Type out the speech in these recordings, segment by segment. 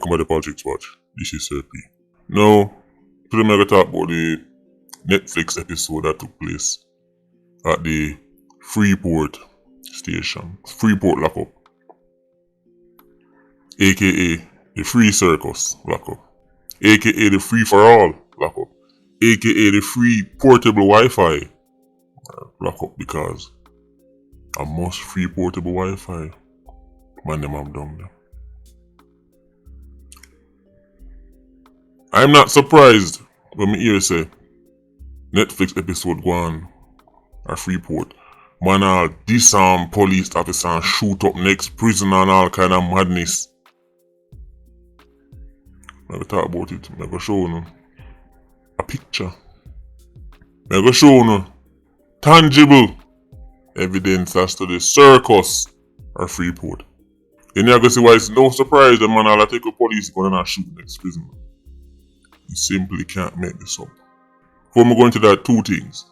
Welcome to the Politricks Watch. This is Sir P. Now, today I'm going to talk about the Netflix episode that took place at the Freeport station. Freeport lockup. AKA the Free Circus lockup. AKA the Free for All lockup. AKA the Free Portable Wi-Fi lockup, because I must free portable Wi-Fi. Man, them I'm down there. I'm not surprised when me hear say Netflix episode go on at Freeport. Man all disarm police officer and shoot up next prison and all kind of madness. I'm gonna talk about it. I'm gonna show you a picture. I'm gonna show you tangible evidence as to the circus at Freeport. Then you're gonna see why it's no surprise the man all take a police going and shoot next prison. You simply can't make this up. Before we go into that, two things.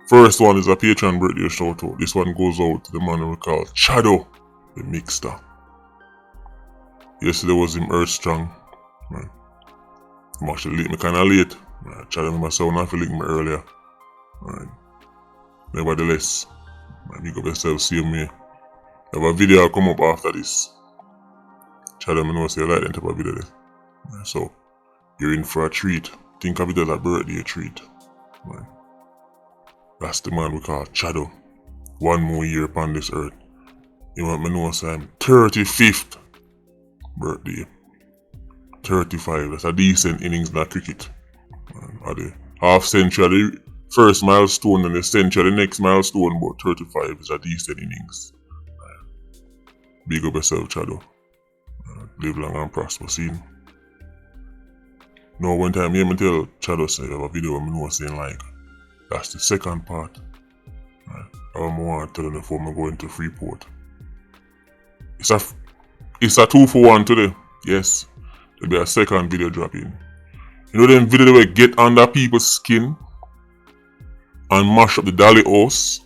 First one is a Patreon birthday shout out. This one goes out to the man we call Shadow, the mixer. Yesterday was him Earth Strong. Man. I'm actually late me kinda late. Man, Shadow myself not to link me earlier. Man. Nevertheless, man, big up yourself, see me. Have a video come up after this. Shadow me know say you like that type of video there. Man, so you're in for a treat. Think of it as a birthday treat. Man. That's the man we call Shadow. One more year upon this earth. You want me know say I'm 35th birthday. 35. That's a decent innings in a cricket. Man, at the half century, the first milestone and the century, the next milestone, but 35 is a decent innings. Man. Big up yourself, Shadow. Live long and prosper. See him. No, one time you hear me tell Shadow say I have a video where I know saying like that's the second part. Right. I want to tell them before I go into Freeport. It's a 2 for 1 today. Yes. There'll be a second video dropping. You know them video where get under people's skin and mash up the dolly house,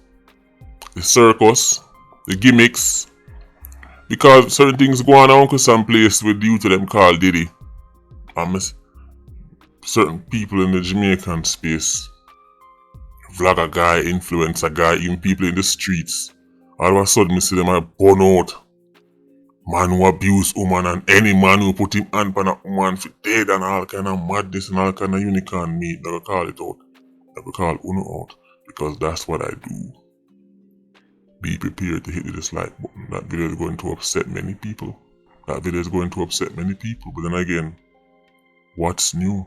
the circus, the gimmicks. Because certain things go on Uncle Sam place with due to them call Diddy. Certain people in the Jamaican space, vlogger guy, influencer guy, even people in the streets, all of a sudden me see them a burn out. Man who abuse woman and any man who put him hand on a woman for dead and all kind of madness and all kind of unicorn meat, they will call it out. They will call Uno out, because that's what I do. Be prepared to hit the dislike button. That video is going to upset many people. But then again, what's new?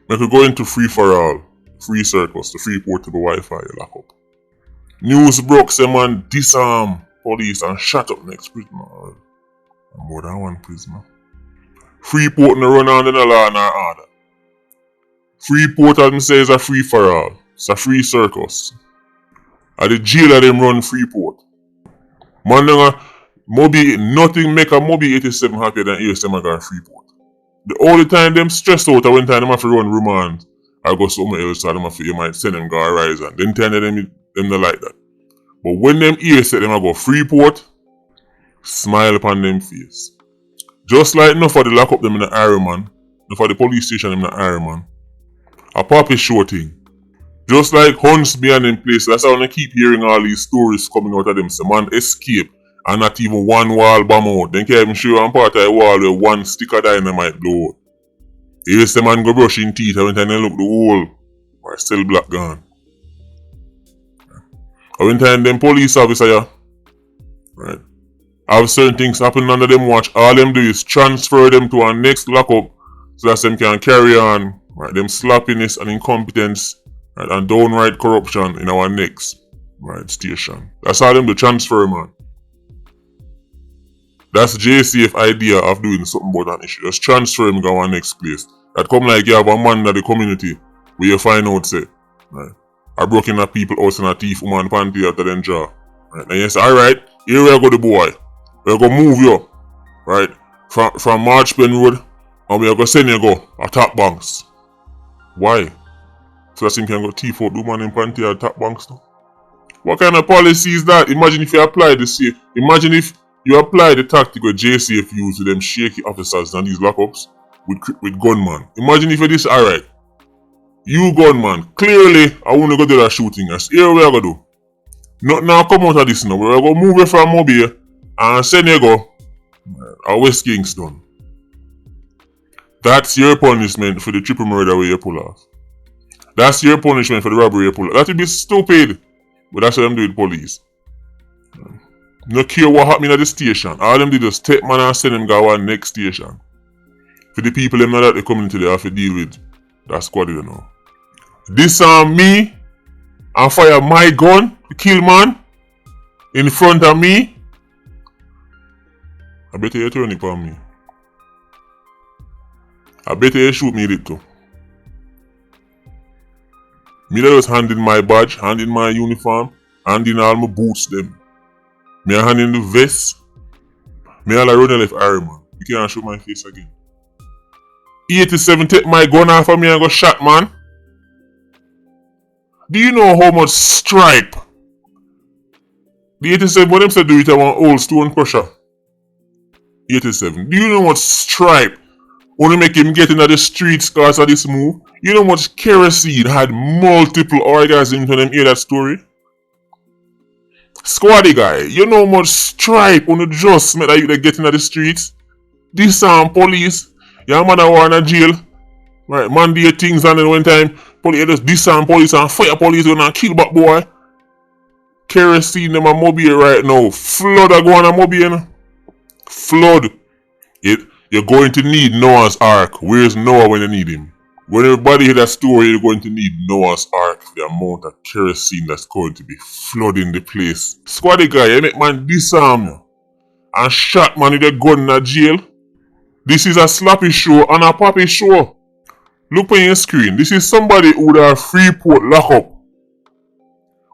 We could go into Free for All, Free Circus, the Free Portable Wi-Fi lockup. News broke, say man disarm police and shut up next prisoner. More than one prisoner. Freeport no run on the law and order. Freeport, as me say, is a free for all. It's a free circus. At the jail of them run Freeport. Man, nothing make a Moby 87 happier than ASM and Freeport. The only time them stressed out when time them have to run remand I go somewhere else, so them have to, you might send them go rise and then time them not like that. But when them ears set them I go Freeport, smile upon them face. Just like enough for the lock up them in the Iron Man, enough for the police station in the Iron Man. A puppy show thing. Just like hunts behind them place, that's how I keep hearing all these stories coming out of them. Some man escape and not even one wall bomb out. Then can't even show you one part of the wall where one stick of dynamite blow out. Here the man go brushing teeth and when time they look the hole, or still black gone. And when time them police officer, yeah, right, have certain things happen under them watch, all them do is transfer them to our next lockup so that them can carry on, right, them sloppiness and incompetence, right, and downright corruption in our next, right, station. That's how them do transfer, man. That's JCF idea of doing something about an issue. Just transfer him to our next place. That come like you have a man in the community where you find out say, right, I broke in a people house and a thief woman panty after them jaw. Right. And you say, alright, here we go the boy. We're gonna move you, right, from Marchpen Road and we're gonna send you go a top banks. Why? So that him can go thief out the woman in panty at top banks now. What kind of policy is that? Imagine if you apply this here. Imagine if You apply the tactic where JCF use with them shaky officers and these lockups with gunman. Imagine if you this alright. You gunman, clearly I wanna go do that shooting. That's here we are gonna do. Not now come out of this now. We're gonna move it from Mobile and send you go West Kingston. That's your punishment for the triple murder where you pull off. That's your punishment for the robbery you pull off. That would be stupid. But that's what them do with police. No care what happened at the station. All them did is take man and send them go to next station. For the people them that they coming to they have to deal with. That's squad you know. Disarm me and fire my gun to kill man in front of me. I bet you turn it on me. I bet you shoot me with it too. Me that was handing my badge, handing my uniform, handing all my boots them. Me a handing the vest. Me all around the left arm man. You can't shoot my face again. 87 take my gun off of me and go shot man. Do you know how much stripe? The 87 when them say do it I want old stone crusher. 87. Do you know what stripe only make him get into the streets cause of this move? You know much kerosene had multiple orgasms when them hear that story? Squaddy guy, you know much stripe on the just make that you get into the streets? Disarm police, your mother war in a jail. Right, man do your things and then one time police just disarm police and fire police and kill back boy. Kerosene them a Mobile right now. Flood a go on a Mobile. Flood. You're going to need Noah's Ark. Where's Noah when you need him? When everybody hear that story, you're going to need Noah's Ark for the amount of kerosene that's going to be flooding the place. Squaddy guy, you make man disarm you and shot man with a gun in a jail. This is a sloppy show and a poppy show. Look on your screen. This is somebody who would have Freeport lockup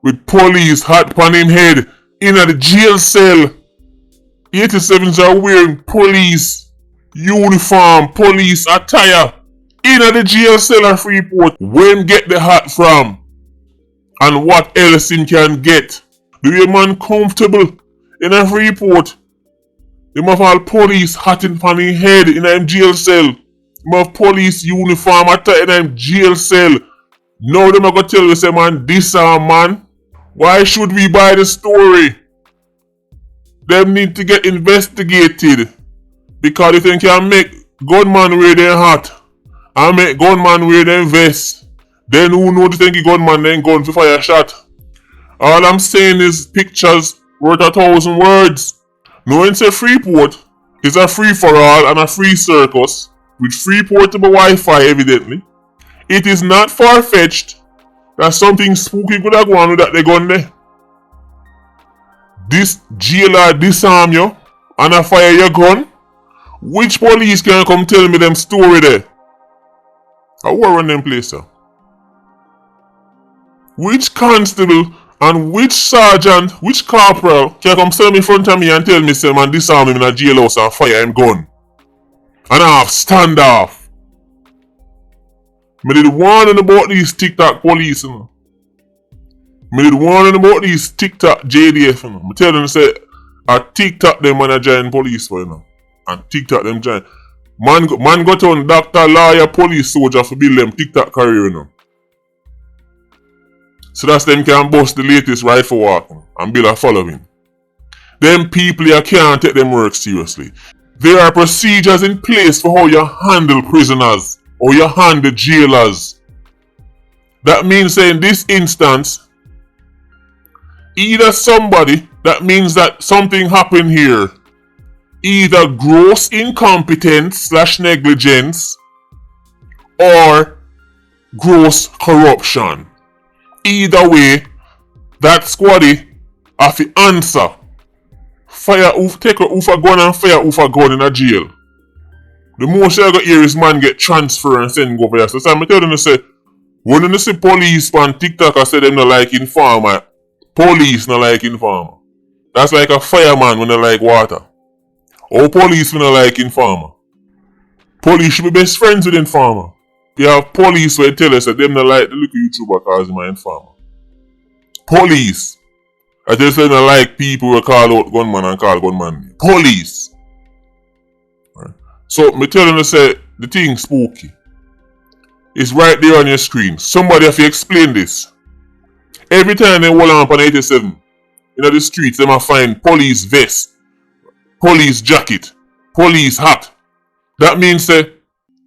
with police hot on him head in a jail cell. 87s are wearing police uniform, police attire in the jail cell at Freeport. Where him get the hat from? And what else him can get? Do you man comfortable in a Freeport? Them have all police hat in on his head in a jail cell. Them have police uniform attire in a jail cell. Now them are gonna tell you say man disarm man. Why should we buy the story? Them need to get investigated. Because if they can make gunman wear their hat and make gunman wear their vest, then who know to think the gunman then gun for fire shot? All I'm saying is pictures worth 1,000 words. Knowing say Freeport is a free for all and a free circus with free portable Wi-Fi evidently. It is not far-fetched that something spooky could have gone with that they gun there. This jailer disarm you and I fire your gun. Which police can come tell me them story there? I war on them place sir. Which constable and which sergeant, which corporal can come stand in front of me and tell me say man disarm him in a jailhouse and fire him gun? And I have standoff. Me did warn about these TikTok police you know. Me did warn about these TikTok JDF you know. Me tell them say I TikTok them when I join police for you know. And TikTok them join. Man got on doctor, lawyer, police, soldier for build them TikTok career you know. So that's them can bust the latest rifle walk and build a following. Them people you can't take them work seriously. There are procedures in place for how you handle prisoners or you handle jailers. That means that in this instance, either somebody, that means that something happened here. Either gross incompetence / negligence or gross corruption. Either way, that squaddy have to answer. Fire oof, take a oof a gun and fire oof a gun in a jail. The most I got here is man get transfer and send go for you. So I'm tell them to say, when you see police on TikTok I say them not like informer. Police not like informer. That's like a fireman when they like water. Or police when they like informer. Police should be best friends with informer. You have police where tell us that them not like the little YouTuber cause him an informer. Police. I just say they like people who call out gunman and call gunman name. police. Right. So me tell you say the thing spooky. It's right there on your screen. Somebody have to explain this. Every time they hold on 87, in the streets, they might find police vest, police jacket, police hat. That means that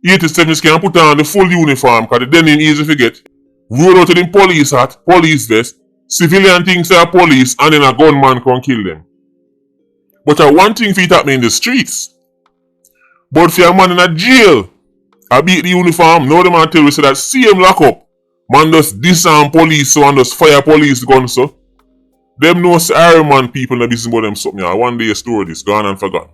87 can put on the full uniform because the denim easy to get. Roll out to the police hat, police vest, civilian things say police, and then a gunman can kill them. But one thing for it happen in the streets. But for a man in a jail, I beat the uniform, now the man tell you say that same lock up. Man just disarm police so and just fire police gun so. Them know say Iron Man people in the business about them something. One day a story this, gone and forgotten.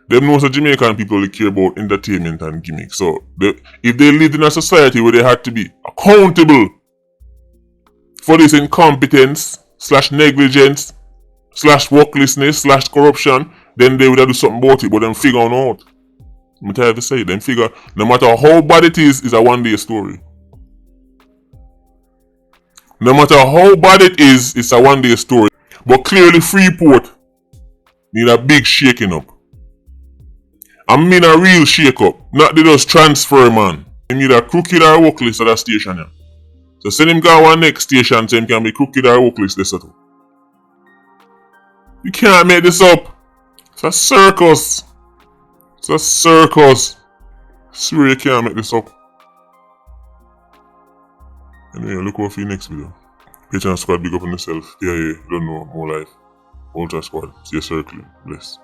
Them know say Jamaican people only care about entertainment and gimmick. So if they lived in a society where they had to be accountable for this incompetence / negligence / worklessness / corruption, then they would have do something about it, but them figure out. I'm tired to say it, them figure, no matter how bad it is a one day story. No matter how bad it is, it's a one day story. But clearly Freeport need a big shaking up. I mean a real shake up, not the just transfer man. He need a crooked or workless at that station here. So send him go one next station so him can be crooked or workless this too. You can't make this up. It's a circus. It's a circus. I swear you can't make this up. Anyway, look out for your next video. Patreon squad, big up on yourself. Yeah, don't know, more life. Ultra squad, see you circling. Bless.